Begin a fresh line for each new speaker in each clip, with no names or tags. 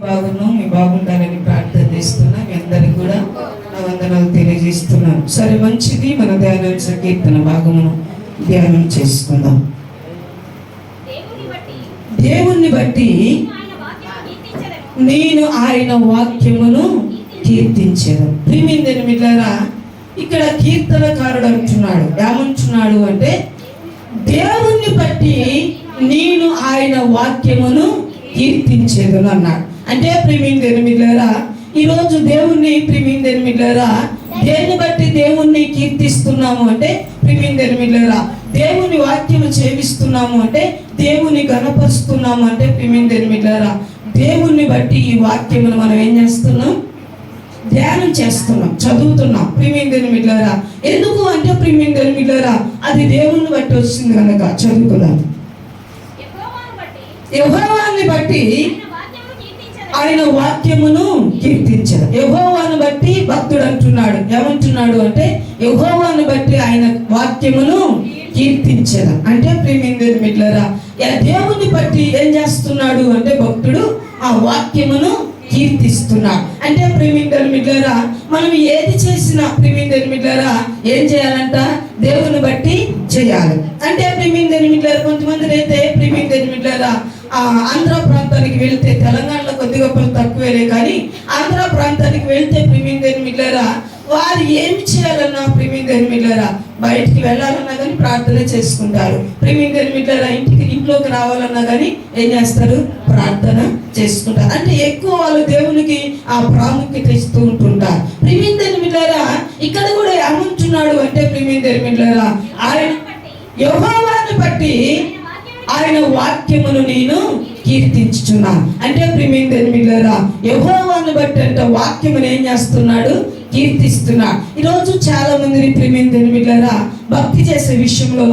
మీ బాగుండాలని ప్రార్థన చేస్తున్నా. మీ అందరికి కూడా నా వందనాలు తెలియజేస్తున్నాను. సరే, మంచిది. మన ధ్యానం సంకీర్తన భాగమును ధ్యానం చేసుకుందాం. దేవుణ్ణి బట్టి నేను ఆయన వాక్యమును కీర్తించేదాం. ప్రియమైన మిత్రులారా, ఇక్కడ కీర్తనకారుడు అంటున్నాడు, ఏమంటున్నాడు అంటే దేవుణ్ణి బట్టి నేను ఆయన వాక్యమును కీర్తించేదను అన్నాడు. అంటే ప్రియమైన మిత్రులారా, ఈరోజు దేవుణ్ణి ప్రియమైన మిత్రులారా దేన్ని బట్టి దేవుణ్ణి కీర్తిస్తున్నాము అంటే ప్రియమైన మిత్రులారా దేవుని వాక్యము చేవిస్తున్నాము అంటే దేవుని గణపరుస్తున్నాము అంటే ప్రియమైన మిత్రులారా దేవుణ్ణి బట్టి ఈ వాక్యమును మనం ఏం చేస్తున్నాం? ధ్యానం చేస్తున్నాం, చదువుతున్నాం. ప్రియమైన మిత్రులారా ఎందుకు అంటే ప్రియమైన మిత్రులారా అది దేవుణ్ణి బట్టి వచ్చింది కనుక చదువుకున్నాం. యెహోవాను బట్టి ఆయన వాక్యమును కీర్తించారు. యెహోవాను బట్టి భక్తుడు అంటున్నాడు, ఏమంటున్నాడు అంటే యెహోవాను బట్టి ఆయన వాక్యమును కీర్తించారు. అంటే ప్రియమైన మిత్రులారా దేవుని బట్టి ఏం చేస్తున్నాడు అంటే భక్తుడు ఆ వాక్యమును కీర్తిస్తున్నాడు. అంటే ప్రియమైన మిత్రులారా మనం ఏది చేసినా ప్రియమైన మిత్రులారా ఏం చేయాలంట? దేవుని బట్టి చేయాలి. అంటే ప్రియమైన మిత్రులారా కొంతమంది అయితే ప్రియమైన మిత్రులారా ఆంధ్ర ప్రాంతానికి వెళ్తే, తెలంగాణలో కొద్దిగా తక్కువేలే కానీ ఆంధ్ర ప్రాంతానికి వెళ్తే ప్రియమైన మిత్రులారా వారు ఏమి చేయాలన్నా ప్రియమైన మిత్రులారా బయటికి వెళ్ళాలన్నా కానీ ప్రార్థన చేసుకుంటారు. ప్రియమైన మిత్రులారా ఇంట్లోకి రావాలన్నా కానీ ఏం చేస్తారు? ప్రార్థన చేసుకుంటారు. అంటే ఎక్కువ వాళ్ళు దేవునికి ఆ ప్రాముఖ్యత ఇస్తూ ఉంటుంటారు. ప్రియమైన మిత్రులారా ఇక్కడ కూడా ఏమంటున్నాడు అంటే ప్రియమైన మిత్రులారా ఆయన యెహోవాను బట్టి ఆయన వాక్యమును నేను కీర్తించుచున్నాను. అంటే ప్రియమైన మిత్రులారా యెహోవాను బట్టి అంటే వాక్యమును ఏం చేస్తున్నాడు? కీర్తిస్తున్నాడు. ఈరోజు చాలా మందిని ప్రియమైన మిత్రులారా భక్తి చేసే విషయంలో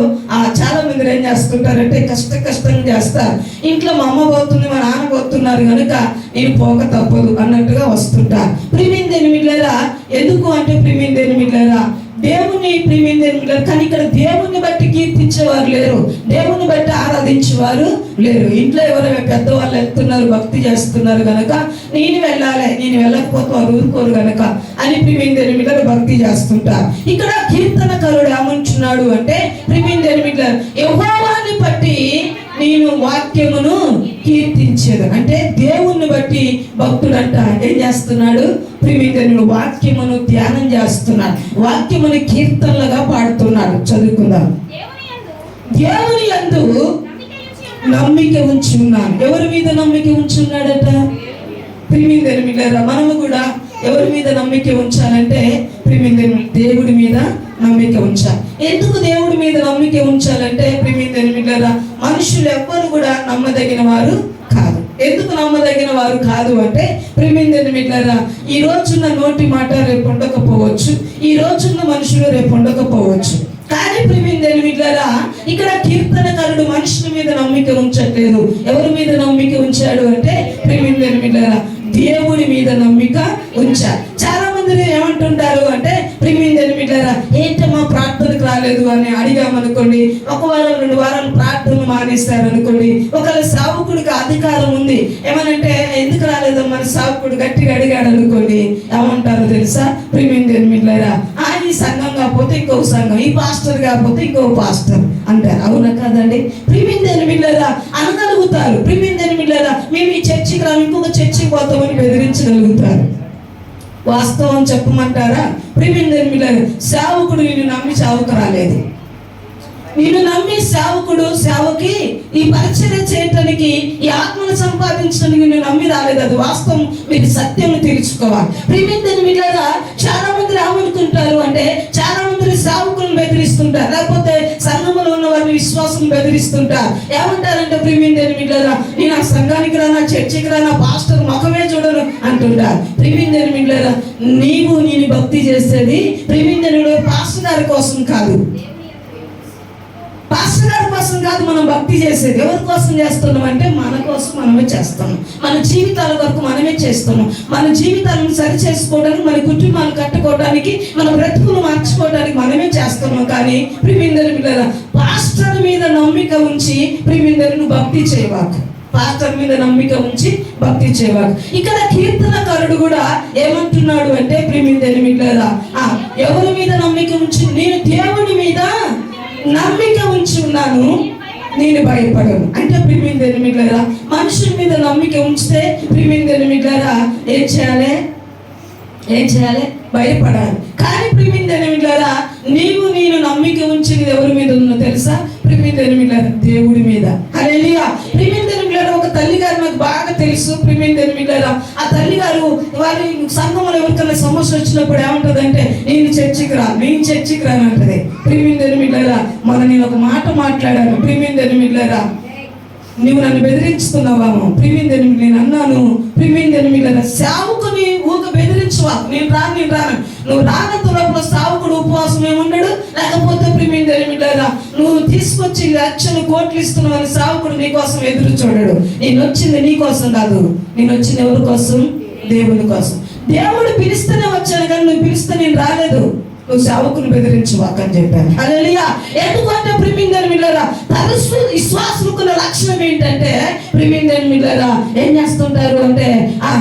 చాలా మంది ఏం చేస్తుంటారంటే కష్టంగా చేస్తారు. ఇంట్లో మా అమ్మ పోతుంది, మా నాన్న పోతున్నారు కనుక నేను పోక తప్పదు అన్నట్టుగా వస్తుంటారు. ప్రియమైన మిత్రులారా ఎందుకు అంటే ప్రియమైన మిత్రులారా దేవుని ప్రియమైన మిత్రులారా కానీ ఇక్కడ దేవుని బట్టి కీర్తించేవారు లేరు, దేవుని బట్టి ఆరాధించేవారు లేరు. ఇంట్లో ఎవరైనా పెద్దవాళ్ళు వెళ్తున్నారు, భక్తి చేస్తున్నారు కనుక నేను వెళ్ళాలి, నేను వెళ్ళకపోతే వారు ఊరుకోరు కనుక అని ప్రియమైన మిత్రులారా భక్తి చేస్తుంటారు. ఇక్కడ కీర్తనకారుడు ఏమంటున్నాడు అంటే ప్రియమైన మిత్రులారా యెహోవాను బట్టి నేను వాక్యమును కీర్తించేది. అంటే దేవుణ్ణి బట్టి భక్తుడంట ఏం చేస్తున్నాడు? ప్రియమైన వాక్యమును ధ్యానం చేస్తున్నాడు, వాక్యమును కీర్తనలుగా పాడుతున్నాడు. చదువుకుందాం. దేవుని యందు నమ్మిక ఉంచి ఉన్నాను. ఎవరి మీద నమ్మిక ఉంచున్నాడట? ప్రియమైన మిత్రులారా మనము కూడా ఎవరి మీద నమ్మిక ఉంచాలంటే ప్రియమైన దేవుడి మీద నమ్మిక ఉంచాలి. ఎందుకు దేవుడి మీద నమ్మిక ఉంచాలంటే ప్రియమైన మిత్రులారా మనుషులు ఎవ్వరు కూడా నమ్మదగిన వారు కాదు. ఎందుకు నమ్మదగిన వారు కాదు అంటే ప్రియమైన మిత్రులారా ఈ రోజున్న నోటి మాట రేపు ఉండకపోవచ్చు, ఈ రోజున్న మనుషులు రేపు ఉండకపోవచ్చు. కానీ ప్రియమైన మిత్రులారా ఇక్కడ కీర్తనకారుడు మనుషుల మీద నమ్మిక ఉంచట్లేదు. ఎవరి మీద నమ్మిక ఉంచాడు అంటే ప్రియమైన మిత్రులారా దేవుడి మీద నమ్మిక ఉంచారు. చాలా మంది ఏమంటుంటారు అంటే ప్రియమైన మిత్రులారా ఏంటమ్మా ప్రార్థనకు రాలేదు అని అడిగామనుకోండి, 1 వారం 2 వారాలు ప్రార్థన మానేస్తారు అనుకోండి. ఒకవేళ సావుకుడికి అధికారం ఉంది, ఏమనంటే ఎందుకు రాలేదు మన సావుకుడు గట్టిగా అడిగాడు అనుకోండి, ఏమంటారు తెలుసా? ప్రియమైన మిత్రులారా ఈ సంఘం కాకపోతే ఇంకొక సంఘం, ఈ పాస్టర్ కాకపోతే ఇంకొక పాస్టర్ అంటారు. అవునా కాదండి? ప్రియమైన మిత్రులారా అనగలుగుతారు. ప్రియమైన మిత్రులారా మేము ఈ చర్చికి రా, ఇంకొక చర్చికి పోతామని బెదిరించగలుగుతారు. వాస్తవం చెప్పమంటారా? ప్రియమైన మిత్రులారా సేవకుడు నిన్ను నమ్మి సేవకు రాలేదు, నిన్ను నమ్మి సేవకి ఈ పరిచర్య చేయటానికి ఈ ఆత్మను సంపాదించడానికి నిన్ను నమ్మి రాలేదు. అది వాస్తవం, మీరు సత్యం తీర్చుకోవాలి. ప్రియమైన మిత్రులారా చాలా మంది ఏమనుకుంటారు అంటే చాలా మంది సేవకులను బెదిరిస్తుంటారు, లేకపోతే సంఘంలో ఉన్న వారిని విశ్వాసం బెదిరిస్తుంటారు. ఏమంటారంటే ప్రియమైన మిత్రులారా నేను ఆ సంఘానికి రానా, చర్చికి రానా, పాస్టర్ ముఖమే చూడను అంటుంటారు. ప్రియమైన మిత్రులారా నేను భక్తి చేసేది ప్రియమైన పాస్టర్ గారి కోసం కాదు, పాస్టర్ గారి కోసం కాదు మనం భక్తి చేసేది. ఎవరి కోసం చేస్తున్నాం అంటే మన కోసం మనమే చేస్తాము, మన జీవితాల వరకు మనమే చేస్తాము. మన జీవితాలను సరి చేసుకోవడానికి, మన కుటుంబాన్ని కట్టుకోవడానికి, మన బ్రతుకులు మార్చుకోవడానికి మనమే చేస్తున్నాం. కానీ ప్రియమైన మిత్రులారా పాస్టర్ మీద నమ్మిక ఉంచి ప్రియమైన భక్తి చేయవాకు. పాస్టర్ మీద నమ్మిక ఉంచి భక్తించేవాడు. ఇక్కడ కీర్తనకారుడు కూడా ఏమంటున్నాడు అంటే ప్రియమైన మిత్రులారా, ఎవరి మీద నమ్మిక ఉంచి? నేను దేవుని మీద నమ్మిక ఉంచి ఉన్నాను, నేను భయపడను. అంటే ప్రియమైన మిత్రులారా, మనుషుల మీద నమ్మిక ఉంచితే ప్రియమైన మిత్రులారా ఏం చేయాలి? భయపడాలి. కానీ ప్రియమైన మిత్రులారా, నేను నమ్మిక ఉంచింది ఎవరి మీద ఉందో తెలుసా? ప్రియమైన మిత్రులారా, దేవుడి మీద. హల్లెలూయా. ప్రియమైన మిత్రులారా, ఒక తల్లి గారు నాకు బాగా తెలుసు. ప్రియమైన మిత్రులారా, ఆ తల్లి గారు వారి సంఘంలో ఎవరికైనా సమస్య వచ్చినప్పుడు ఏమంటదంటే, నేను చర్చికి రాను అంటది. ప్రియమైన మిత్రులారా, నేను ఒక మాట మాట్లాడాను. ప్రియమైన మిత్రులారా, నువ్వు నన్ను బెదిరించుతున్నావాము. ప్రియమైన నేను అన్నాను, ప్రియమైన మిత్రులారా, సేవకుని ఊక బెదిరించువా, నేను రాను. నువ్వు రానంత లోపల సేవకుడు ఉపవాసమే ఉండడు. లేకపోతే ప్రియమైన మిత్రులారా, నువ్వు తీసుకొచ్చి లక్షలు కోట్లు ఇస్తున్నావని సేవకుడు నీ కోసం ఎదురు చూడడు. నేను వచ్చింది నీ కోసం కాదు, నేను వచ్చింది ఎవరి కోసం? దేవుని కోసం. దేవుడు పిలిస్తేనే వచ్చాను, కానీ నువ్వు పిలిస్తే నేను రాలేదు. నువ్వు సేవకుని బెదిరించువాకని చెప్పాను. హల్లెలూయా. ఎందుకంటే ప్రియమైన మిత్రులారా, తరచు విశ్వాసుకున్న లక్షణం ఏంటంటే ప్రియమైన మిత్రులారా ఏం చేస్తుంటారు అంటే,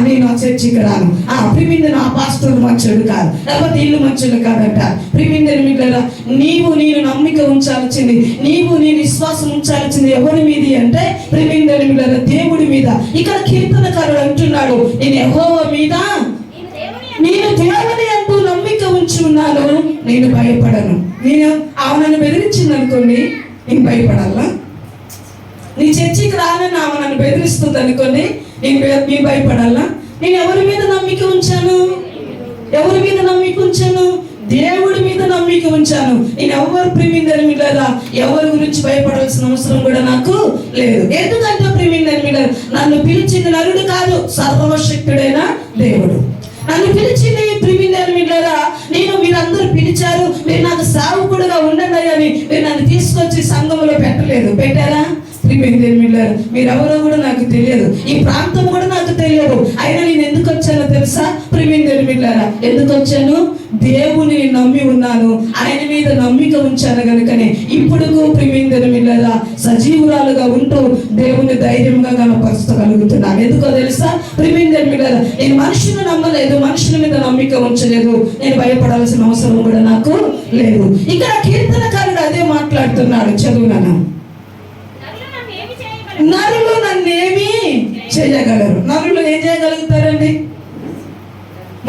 నేను చర్చికి రాను, ప్రియమైన ఆ పాస్టర్ మంచోడు కాదు, లేకపోతే ఇల్లు మంచోడు కాదంట. ప్రియమైన మిత్రులారా, నేను నమ్మిక ఉంచాల్సింది, నేను విశ్వాసం ఉంచాల్సింది ఎవరి మీది అంటే ప్రియమైన మిత్రులారా దేవుడి మీద. ఇక్కడ కీర్తనకారుడు అంటున్నాడు, నేను యెహోవా మీద, నేను దేవుని యందు నమ్మిక ఉంచి ఉన్నాను, నేను భయపడను. నన్ను బెదిరించింది అనుకోండి, నేను భయపడాలా? నీ చర్చికి రానని ఆమె నన్ను బెదిరిస్తుంది అనుకోండి, నేను భయపడాలా? నేను ఎవరి మీద నమ్మిక ఉంచాను? దేవుడి మీద నమ్మిక ఉంచాను. నేను ఎవరు ప్రియమైన మిత్రులారా, ఎవరి గురించి భయపడాల్సిన అవసరం కూడా నాకు లేదు. ఎందుకంటే ప్రియమైన మిత్రులారా, నన్ను పిలిచింది నరుడు కాదు, సర్వశక్తుడైన దేవుడు. నన్ను పిలిచింది ప్రియమైన మిత్రులారా, మీరందరూ పిలిచారు, మీరు నాకు సేవకుడుగా ఉండండి అని మీరు నన్ను తీసుకొచ్చి సంఘంలో పెట్టారా? ప్రియమైన మిత్రులారా, మీరెవరో కూడా నాకు తెలియదు, ఈ ప్రాంతం కూడా నాకు తెలియదు. అయినా నేను ఎందుకు వచ్చానో తెలుసా? ప్రియమైన మిత్రులారా, ఎందుకు వచ్చాను? దేవుని నమ్మి ఉన్నాను, ఆయన మీద నమ్మిక ఉంచాను కనుకనే ఇప్పుడు ప్రియమైన మిత్రులారా సజీవురాలుగా ఉంటూ దేవుని ధైర్యంగా కనపరచగలుగుతున్నాను. ఎందుకో తెలుసా? ప్రియమైన మిత్రులారా, నేను మనుషుని నమ్మలేదు, మనుషుల మీద నమ్మిక ఉంచలేదు, నేను భయపడాల్సిన అవసరం కూడా నాకు లేదు. ఇక్కడ కీర్తనకారుడు అదే మాట్లాడుతున్నాడు. చదువునాను. నరులు నన్నేమి చేయగలరు? నరులు ఏం చేయగలుగుతారండి?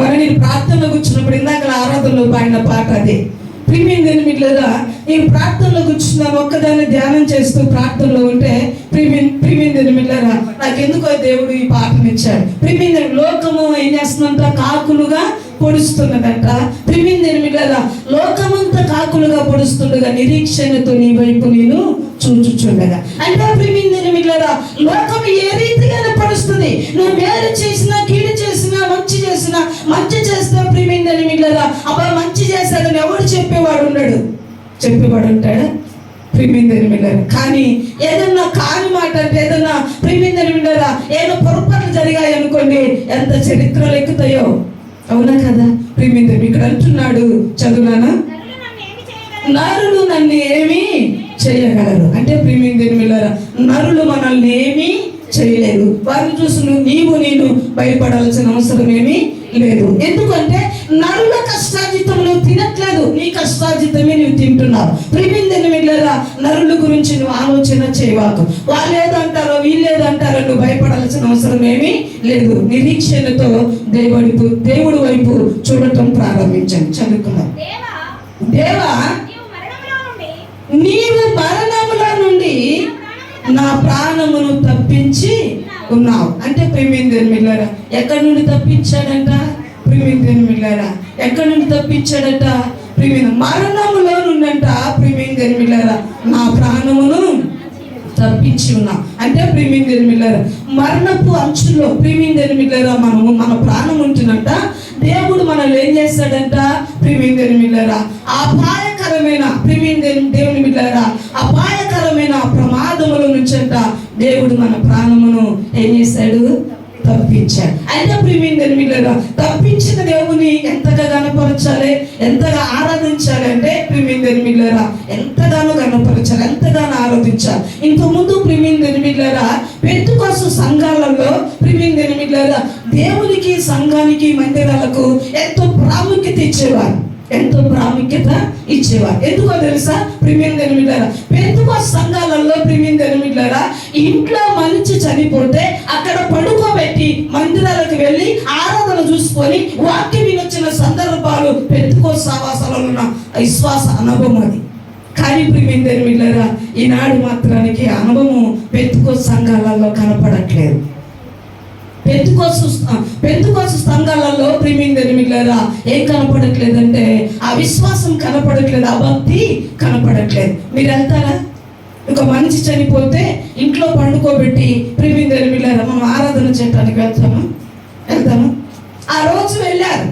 మరి నేను ప్రార్థనలో కూర్చున్నప్పుడు ఇందాక ఆరాధనలో పాడిన పాట అదే. ప్రియమైన మిత్రులారా, నేను ప్రార్థనలో కూర్చున్నాను, ఒక్కదాన్ని ధ్యానం చేస్తూ ప్రార్థనలో ఉంటే ప్రియమైన మిత్రులారా, నాకెందుకో దేవుడు ఈ పాటనిచ్చాడు. ప్రియమైన లోకము ఏం చేస్తుందంట? కాకులుగా పొడుస్తున్నదంట. ప్రియమైన మిత్రులారా, లోకమంతా కాకులుగా పొడుస్తుండగా నిరీక్షణతో నీ వైపు నేను చూచుచుండగా. అంటే ప్రియమైన మిత్రులారా, లోకం ఏ రీతిగా పొడుస్తుంది? నువ్వు మేలు చేసినా, కీడు చేసినా, మంచి చేస్తే ప్రియమైన మిత్రులారా, అబ్బాయి మంచి చేశాడని ఎవడు చెప్పేవాడు ఉండడు. చెప్పేవాడు ఉంటాడా? ప్రియమైన మిత్రులారా, కానీ ఏదన్నా కాని మాట అంటే, ఏదన్నా ప్రియమైన మిత్రులారా ఏదో పొరపాట్లు జరిగాయి అనుకోండి, ఎంత చరిత్రలు ఎక్కుతాయో. అవునా కదా? ప్రియమైన ఇక్కడ అంటున్నాడు, చదువునా, నరులు నన్ను ఏమి చేయగలరు? అంటే ప్రియమైన మిత్రులారా, నరులు మనల్ని ఏమీ చేయలేదు. వారిని చూసి నేను భయపడాల్సిన అవసరం ఏమీ లేదు. ఎందుకంటే నరుల కష్టాజితంలో తినట్లేదు, నీ కష్టాజితమే నువ్వు తింటున్నావు. ప్రియమైన మిత్రులారా, నరుల గురించి నువ్వు ఆలోచన చేయవాకు. వాళ్ళేదంటారో వీళ్ళేదంటారో నువ్వు భయపడాల్సిన అవసరం ఏమీ లేదు. నిరీక్షణతో దేవుడి వైపు చూడటం ప్రారంభించండి. చదువుకున్నాం. దేవా, నీవు మరణముల నుండి నా ప్రాణమును తప్పించి ఉన్నావు. అంటే ప్రియమైన మిత్రులారా, ఎక్కడి నుండి తప్పించాడంట? ప్రియమైన మిత్రులారా, ఎక్కడి నుండి తప్పించాడట? మరణములో నుండంట. ప్రియమైన మిత్రులారా, నా ప్రాణమును తప్పించి ఉన్నా. అంటే ప్రియమైన మిత్రులారా, మరణపు అంచుల్లో ప్రియమైన మిత్రులారా మన ప్రాణం ఉంటున్నట్ట. దేవుడు మనల్ని ఏం చేస్తాడంట? ప్రియమైన మిత్రులారా, అపాయకరమైన దేవుని మిత్రులారా, అపాయకరమైన ప్రమాదముల నుంచి అంట దేవుడు మన ప్రాణమును ఏం చేశాడు? తప్పించాడు. అంటే ప్రియమైన వీళ్ళరా తప్పించిన దేవుని ఎంతగా గణపరచాలి, ఎంతగా ఆరాధించాలి అంటే ప్రియమైన వీళ్ళరా ఎంతగానో గణపరచాలి, ఎంతగానో ఆరాధించాలి. ఇంతకుముందు ప్రియమైన వీళ్ళరా పెంతెకోస్తు సంఘాలలో ప్రియమైన వీళ్ళరా దేవునికి, సంఘానికి, మందిరాలకు ఎంతో ప్రాముఖ్యత ఇచ్చేవారు, ఎంతో ప్రాముఖ్యత ఇచ్చేవారు. ఎందుకో తెలుసా ప్రియమైన వీళ్ళరా పెంతెకోస్తు సంఘాలలో ప్రియమైన వీళ్ళరా ఇంట్లో మనిషి చనిపోతే అక్కడ పడుకోబెట్టి మందిరాలకు వెళ్ళి ఆరాధన చూసుకొని వాక్యం వినొచ్చిన సందర్భాలు పెంతెకోస్తు సహవాసాలలో ఉన్న విశ్వాస అనుభవం అది. కానీ ప్రియమైన వీళ్ళరా ఈనాడు మాత్రానికి అనుభవం పెంతెకోస్తు సంఘాలలో కనపడట్లేదు. పెంతెకోస్తు సంఘాలలో ప్రియమైన వీళ్ళరా ఏం కనపడట్లేదంటే ఆ విశ్వాసం కనపడట్లేదు, ఆ భక్తి కనపడట్లేదు. మీరు వెళ్తారా? ఒక మనిషి చనిపోతే ఇంట్లో పండుకోబెట్టి ప్రియమైన వీళ్ళరా మనం ఆరాధన చేయడానికి వెళ్తామా? ఆ రోజు వెళ్ళారు,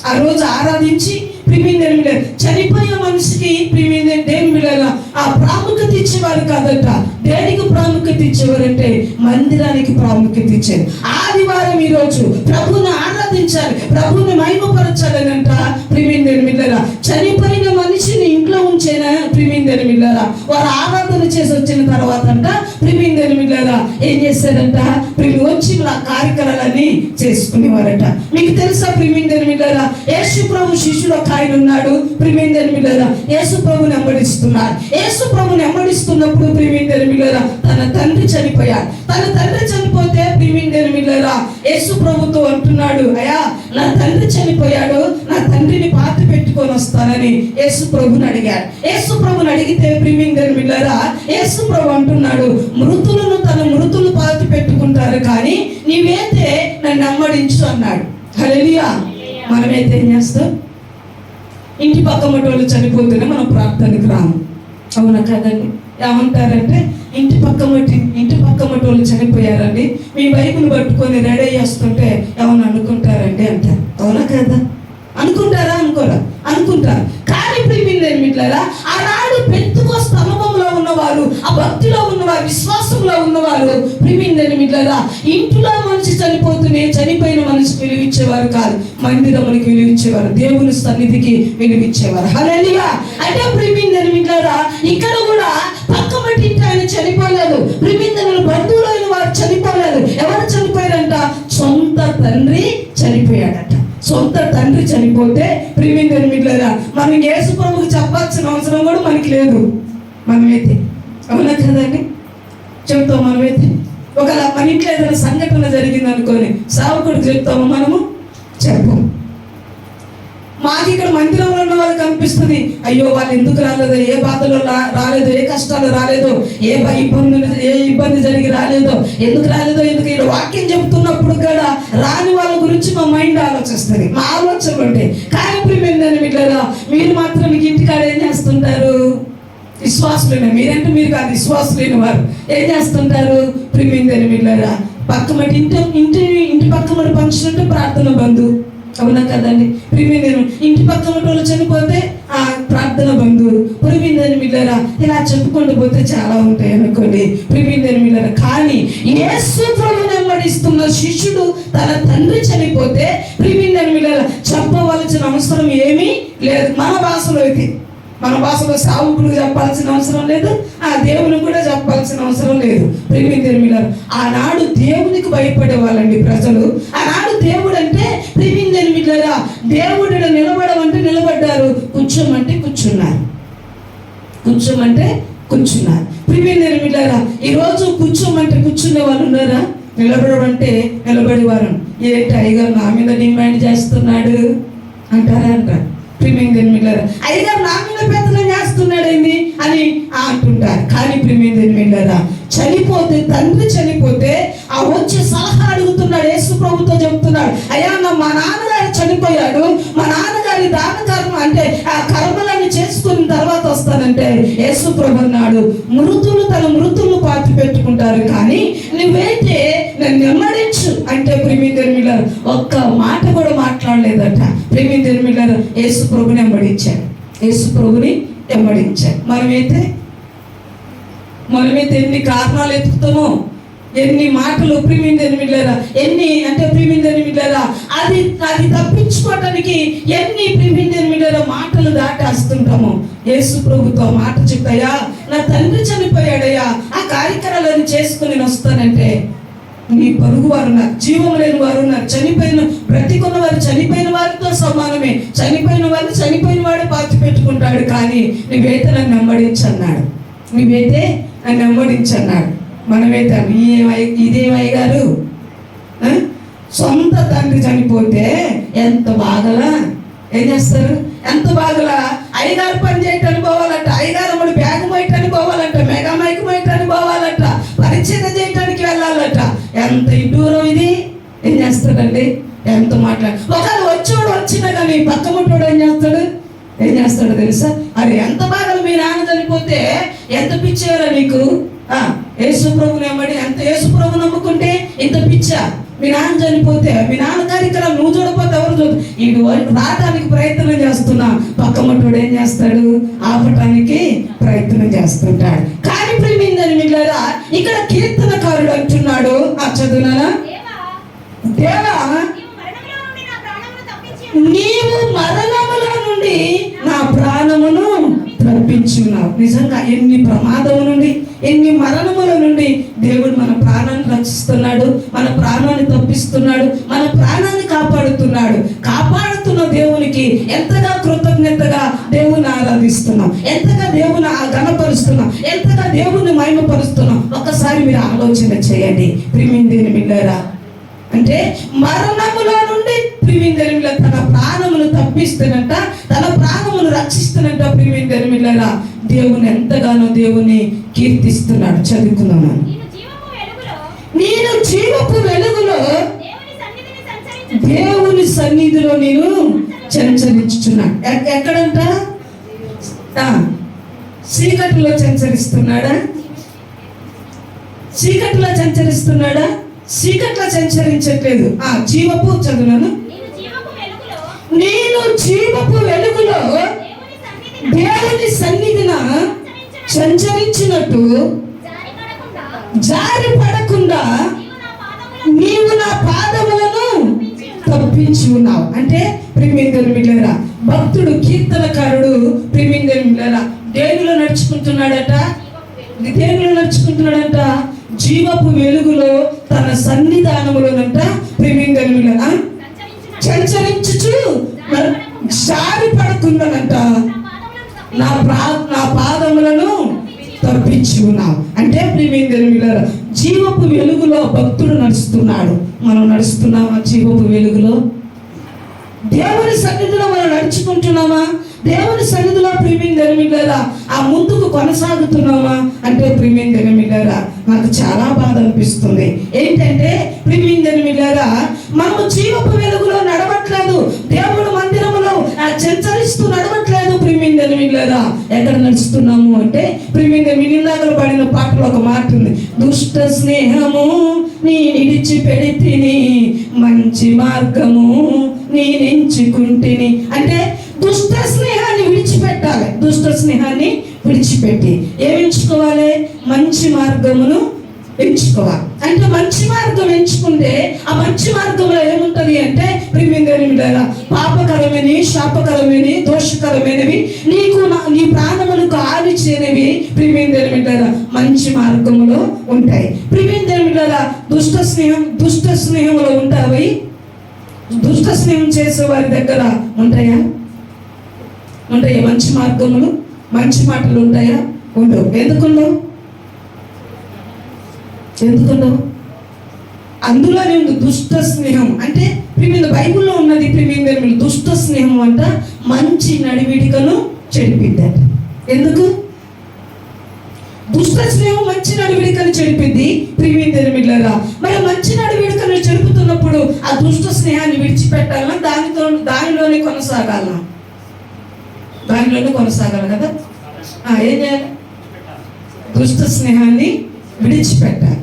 ఆ రోజు ఆరాధించి ప్రియమైన చనిపోయే మనిషికి ప్రియమైన దేవుని వీళ్ళరా ఆ ప్రాముఖ్యత ఇచ్చేవారు కాదట. దేనికి ప్రాముఖ్యత ఇచ్చేవారంటే మందిరానికి ప్రాముఖ్యత ఇచ్చారు. ఆదివారం ఈరోజు ప్రభువుని ఆరాధించాలి, ప్రభువుని మహిమపరచాలని అంట ప్రియమైన వీళ్ళరా చనిపోయిన మనిషిని ఇంట్లో ఉంచేనా ప్రియమైన వీళ్ళరా వారు ఆరాధన చేసి వచ్చిన తర్వాత అంట ప్రియమైన వీళ్ళరా ఏం చేశారంట వచ్చి కార్యక్రమాలన్నీ చేసుకునేవారట. మీకు తెలుసా ప్రియమైన వీళ్ళరా యేసు ప్రభు శిష్యుడు ఒక ఆయన ఉన్నాడు ప్రియమైన వీళ్ళరా యేసు ప్రభుని వెంబడిస్తున్నారు. యేసు ప్రభుని వెంబడిస్తున్నప్పుడు ప్రియమైన వీళ్ళరా తన తండ్రి చనిపోయాడు. తన తండ్రి చనిపోతే ప్రియమైన వీళ్ళరా యేసు ప్రభుతో అంటున్నాడు, అయ్యా నా తండ్రి చనిపోయాడు, నా తండ్రిని పాతి పెట్టుకొని వస్తానని యేసు ప్రభుని అడిగాడు. యేసు ప్రభుని అడిగితే ప్రియమైన వీళ్ళరా యేసు ప్రభు అంటున్నాడు, మృతులను తన మృతులు పాతి పెట్టుకుంటారు కానీ నీవైతే నన్ను వెంబడించు అన్నాడు. హల్లెలూయా. మనమైతే ఏం చేస్తాం? ఇంటి పక్క మటోళ్ళు చనిపోతేనే మనం ప్రార్థనకు రాము, అవునా కదండి? ఏమంటారంటే ఇంటి పక్క మటోళ్ళు చనిపోయారండి, మీ బైబిల్ పట్టుకొని రెడీ చేస్తుంటే ఏమన్నా అనుకుంటారండి అంటారు, అవునా కదా? అనుకుంటారా? అనుకుంటారు. కానీ ప్రియమైన వీళ్ళరా ఆనాడు పెంతెకోస్తు అనుభవంలో ఉన్నవారు, ఆ భక్తిలో ఉన్నవారు, విశ్వాసంలో ఉన్నవారు ప్రియమైన వీళ్ళరా ఇంట్లో మనిషి చనిపోతూనే చనిపోయిన మనిషికి విలువిచ్చేవారు కాదు, మందిరమునికి విలువిచ్చేవారు, దేవుని సన్నిధికి విలువిచ్చేవారు. హల్లెలూయా. అంటే ప్రియమైన వీళ్ళరా ఇక్కడ కూడా పక్క మట్టి ఆయన చనిపోలేదు, ప్రియమైన బంధువులైన వారు చనిపోలేదు. ఎవరు చనిపోయారంట? సొంత తండ్రి చనిపోయాడట. సొంత తండ్రి చనిపోతే ప్రియమైన వీళ్ళరా మనం యేసు ప్రభువుకి చెప్పాల్సిన అవసరం కూడా మనకి లేదు. మనమైతే అవునా కదండి చెప్తాం. మనమైతే ఒకవేళ మన ఇంట్లో ఏదైనా సంఘటన జరిగింది అనుకోని సేవకుడికి చెప్తాము, మనము చెప్పము. మాకు ఇక్కడ మందిరంలో ఉన్న వాళ్ళకి అనిపిస్తుంది, అయ్యో వాళ్ళు ఎందుకు రాలేదో, ఏ బాధలు రాలేదో, ఏ కష్టాలు రాలేదో, ఏ ఇబ్బంది జరిగి రాలేదో, ఎందుకు ఇలా వాక్యం చెబుతున్నప్పుడు కూడా రాని వాళ్ళ గురించి మా మైండ్ ఆలోచిస్తుంది, మా ఆలోచనలు ఉంటాయి. కానీ ప్రియమైన వీళ్ళరా మీరు మాత్రం మీకు ఇంటికాడ ఏం చేస్తుంటారు? విశ్వాసులైన మీరంటే మీరు కాదు, విశ్వాసులైన వారు ఏం చేస్తుంటారు? ప్రియమైన వీళ్ళరా పక్క మట్టి ఇంటి పక్క మట్టి ఫంక్షన్ అంటే ప్రార్థన బంధు, అవునా కదండి? ప్రియమైన ఇంటి పక్క వాళ్ళు చనిపోతే ఆ ప్రార్థన బంధువులు, ప్రియమైన వీళ్ళరా ఇలా చెప్పుకుంటూ పోతే చాలా ఉంటాయి అనుకోండి ప్రియమైన వీళ్ళరా. కానీ యేసు ప్రభువుని వెంబడిస్తున్న శిష్యుడు తన తండ్రి చనిపోతే ప్రియమైన వీళ్ళరా చెప్పవలసిన అవసరం ఏమీ లేదు. మన భాషలో సావుకులకు చెప్పాల్సిన అవసరం లేదు, ఆ దేవునికి కూడా చెప్పాల్సిన అవసరం లేదు. ప్రియమైన వీళ్ళరా ఆనాడు దేవునికి భయపడే వాళ్ళండి ప్రజలు. ఆనాడు దేవుడు అంటే ప్రియమైన వీళ్ళరా దేవుడు నిలబడమంటే నిలబడ్డారు, కూర్చోమంటే కూర్చున్నారు. ప్రియమైన వీళ్ళరా ఈరోజు కూర్చోమంటే కూర్చునే వాళ్ళు ఉన్నారా? నిలబడమంటే నిలబడేవారు. ఏ టైగర్ నా మీద డిమాండ్ చేస్తున్నాడు అంటారా? ప్రియమైన వీళ్ళరా అయ్యగారు నా మీద పెత్తనం చేస్తున్నాడేంది అని అంటుంటారు. కానీ ప్రియమైన వీళ్ళరా చనిపోతే తండ్రి చనిపోతే ఆ వచ్చి సలహా అడుగుతున్నాడు, యేసు ప్రభుతో చెప్తున్నాడు, అయ్యా మా నాన్నగారు చనిపోయాడు, మా నాన్నగారి దాన కర్మ అంటే ఆ కర్మలన్నీ చేసుకున్న తర్వాత వస్తానంటే యేసు ప్రభు అన్నాడు, మృతులు తన మృతులు పాతి పెట్టుకుంటారు కానీ నువ్వైతే నన్ను వెంబడించు అంటే ప్రియమైన వీళ్ళరా ఒక్క మాట కూడా మాట్లాడలేదట. ప్రియమైన వీళ్ళరా యేసు ప్రభుని వెంబడించాడు. మనమైతే ఎన్ని కారణాలు ఎత్తుతామో ఎన్ని మాటలు ప్రియమైన మిత్రులారా, ఎన్ని అంటే ప్రియమైన మిత్రులారా, అది తప్పించుకోవటానికి ఎన్ని ప్రియమైన మిత్రులారా మాటలు దాటేస్తుంటాము. యేసు ప్రభుతో మాట చెప్తాయా, నా తండ్రి చనిపోయాడయ్యా, ఆ కార్యక్రమాలను చేసుకుని నేను వస్తానంటే నీ పొరుగు వారు ఉన్నారు, జీవం లేని వారు ఉన్నారు, చనిపోయిన బ్రతికున్న వారు చనిపోయిన వారితో సమానమే. చనిపోయిన వారిని చనిపోయిన వాడే పాతి పెట్టుకుంటాడు. కానీ నువ్వైతే నన్ను వెంబడించన్నాడు, నువ్వైతే నన్ను వెంబడించన్నాడు. మనమైతే ఇదేమయ్య గారు, సొంత తండ్రి చనిపోతే ఎంత బాగలా ఏం చేస్తారు, ఎంత బాగలా అయ్యగారు పని చేయటానికి పోవాలంట, అయ్యగారు అమ్మడు బ్యాగ్ మోయటానికి పోవాలంట, మెగా మైక్ మోయటానికి పోవాలంట, పరిచయం చేయటానికి వెళ్ళాలట. ఎంత దూరం ఇది. ఏం చేస్తాడండి, ఎంత మాట్లాడు. ఒకవేళ వచ్చాడు వచ్చినా కానీ పక్క ముట్టోడు ఏం చేస్తాడు తెలుసా? అరే ఎంత బాగా మీ నాన్న చనిపోతే ఎంత పిచ్చేవరా నీకు, యేసు ప్రభుని నమ్మడి, ఎంత యేసు ప్రభు నమ్ముకుంటే ఇంత పిచ్చా. మీ నాన్న చనిపోతే మీ నాన్న కార్యక్రమం నువ్వు చూడపోతే ఎవరు చూడ, ఇటు రావటానికి ప్రయత్నం చేస్తున్నా, పక్క మట్టుడు ఏం చేస్తాడు, ఆపటానికి ప్రయత్నం చేస్తుంటాడు. కానీ ప్రేమిందని మిగిలారా ఇక్కడ కీర్తనకారుడు అంటున్నాడు, ఆ చదువునా, దేవా నీవు మరణముల నుండి నా ప్రాణమును తప్పించున్నావు. నిజంగా ఎన్ని ప్రమాదం నుండి, ఎన్ని మరణముల నుండి దేవుడు మన ప్రాణాన్ని రక్షిస్తున్నాడు, మన ప్రాణాన్ని తప్పిస్తున్నాడు, మన ప్రాణాన్ని కాపాడుతున్నాడు. కాపాడుతున్న దేవునికి ఎంతగా కృతజ్ఞతగా దేవుని ఆరాధిస్తున్నాం, ఎంతగా దేవుని గణపరుస్తున్నాం, ఎంతగా దేవుని మహిమపరుస్తున్నాం. ఒక్కసారి మీరు ఆలోచన చేయండి ప్రియమైన మిత్రులారా. అంటే మరణములో నుండి ప్రియమైన తన ప్రాణమును తప్పిస్తున్నట్ట, తన ప్రాణమును రక్షిస్తున్నట్ట. ప్రియమైన మిత్రులారా దేవుని ఎంతగానో దేవుని కీర్తిస్తున్నాడు. చదువుకున్నాను, నేను జీవపు వెలుగులో దేవుని సన్నిధిలో నేను సంచరించుచున్నాను. ఎక్కడంట, చీకటిలో సంచరిస్తున్నాడా, చీకటిలో సంచరిస్తున్నాడా, చీకట్లో సంచరించట్లేదు. జీవపు చదువులను, నేను జీవపు వెలుగులో దేవుని సన్నిధిన సంచరించినట్టు జారి పడకుండా నీవు నా పాదములను తప్పించి ఉన్నావు. అంటే ప్రియమైన మిత్రులారా, భక్తుడు కీర్తనకారుడు ప్రియమైన మిత్రులారా దేనిలో నడుచుకుంటున్నాడట, జీవపు వెలుగులో తన సన్నిధానములోనంట ప్రియమైన మిత్రులారా సంచరించుచు జారి పడకుండానంట నా పాదములను తప్పించి ఉన్నావు. అంటే ప్రియమైన మిత్రులారా జీవపు వెలుగులో భక్తుడు నడుస్తున్నాడు. మనం నడుస్తున్నామా జీవపు వెలుగులో? దేవుని సన్నిధిలో మనం నడుచుకుంటున్నామా? దేవుని సన్నిధిలో ప్రియమైన మిత్రులారా ఆ ముందుకు కొనసాగుతున్నామా? అంటే ప్రియమైన మిత్రులారా నాకు చాలా బాధ అనిపిస్తుంది. ఏంటంటే ప్రియమైన మిత్రులారా మనము జీవపు వెలుగులో నడవట్లేదు, దేవుడు మందిరములో సంచరిస్తూ నడవట్లేదు. ప్రియమైన మిత్రులారా ఎక్కడ నడుస్తున్నాము అంటే ప్రియమైన మినిందాకలు పాడిన పాటలో ఒక మాట ఉంది, దుష్ట స్నేహము నీ విడిచిపెడితిని, మంచి మార్గము నేను ఎంచుకుంటిని. అంటే దుష్ట స్నేహాన్ని విడిచిపెట్టాలి. దుష్ట స్నేహాన్ని విడిచిపెట్టి ఏమి ఎంచుకోవాలి? మంచి మార్గమును ఎంచుకోవాలి. అంటే మంచి మార్గం ఎంచుకుంటే ఆ మంచి మార్గంలో ఏముంటది అంటే ప్రియమైన పాపకరమైన, శాపకరమైన, దోషకరమైనవి నీకు నీ ప్రాణములకు ఆవి చేయనివి ప్రియమైన మంచి మార్గములో ఉంటాయి. ప్రియమైన దుష్ట స్నేహంలో ఉంటాయి. దుష్ట స్నేహం చేసే వారి దగ్గర ఉంటాయా? మంచి మార్గములు, మంచి మాటలు ఉంటాయా? ఉండవు. ఎందుకుండవు? అందులోనే ఉంది దుష్ట స్నేహం. అంటే ప్రియమైన బైబిల్లో ఉన్నది ప్రియమైన దుష్ట స్నేహం అంట మంచి నడివిడికను చెడిపిద్దంట. ఎందుకు? దుష్ట స్నేహం మంచి నడివిడికను చెడిపిద్ది ప్రియమైన మిత్రులారా. మరి మంచి నడివిడికను చెడుపుతున్నప్పుడు ఆ దుష్ట స్నేహాన్ని విడిచిపెట్టాలన్నా దానిలోనే కొనసాగాలి కదా. ఏం చేయాలి? దుష్ట స్నేహాన్ని విడిచిపెట్టాలి.